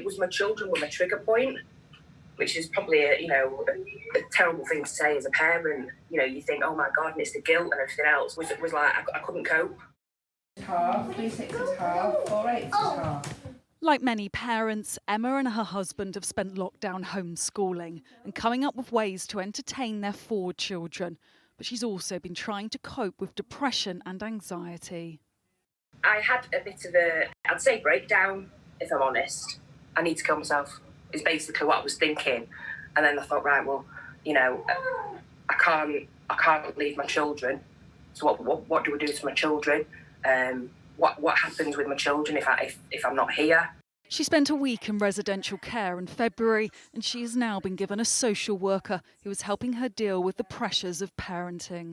was my children were my trigger point, which is probably a terrible thing to say as a parent. You know, you think, oh my God, and it's the guilt and everything else. Was like I couldn't cope. Half, 3 6 is half, 4 8 is half. Like many parents, Emma and her husband have spent lockdown homeschooling and coming up with ways to entertain their 4 children. But she's also been trying to cope with depression and anxiety. I had a bit of I'd say breakdown, if I'm honest. I need to kill myself, is basically what I was thinking. And then I thought, right, well, you know, I can't leave my children. So what do we do to my children? What happens with my children if I'm not here? She spent a week in residential care in February, and she has now been given a social worker who is helping her deal with the pressures of parenting.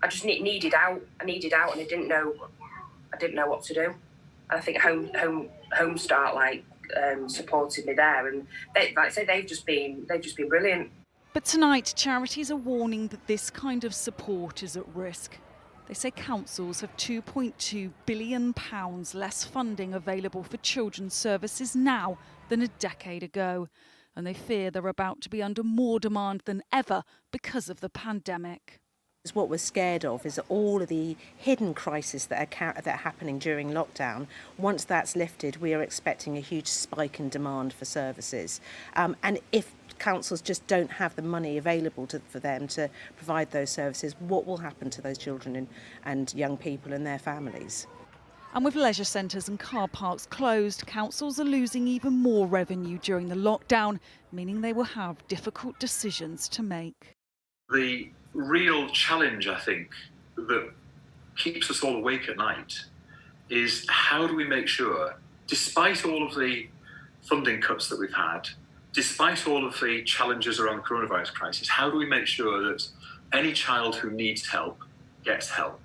I just needed out. I needed out, and I didn't know what to do. And I think Home Start supported me there, and they've just been brilliant. But tonight, Charities are warning that this kind of support is at risk. They say councils have £2.2 billion less funding available for children's services now than a decade ago. And they fear they're about to be under more demand than ever because of the pandemic. What we're scared of is that all of the hidden crises that are happening during lockdown, once that's lifted, we are expecting a huge spike in demand for services. And if councils just don't have the money available for them to provide those services, what will happen to those children and young people and their families? And with leisure centres and car parks closed, councils are losing even more revenue during the lockdown, meaning they will have difficult decisions to make. The real challenge, I think, that keeps us all awake at night is how do we make sure, despite all of the funding cuts that we've had, despite all of the challenges around the coronavirus crisis, how do we make sure that any child who needs help gets help?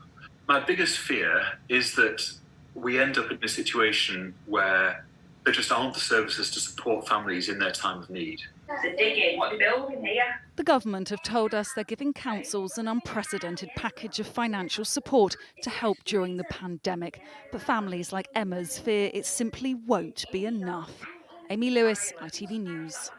My biggest fear is that we end up in a situation where there just aren't the services to support families in their time of need. The digging, what they're building here. The government have told us they're giving councils an unprecedented package of financial support to help during the pandemic. But families like Emma's fear it simply won't be enough. Amy Lewis, ITV News.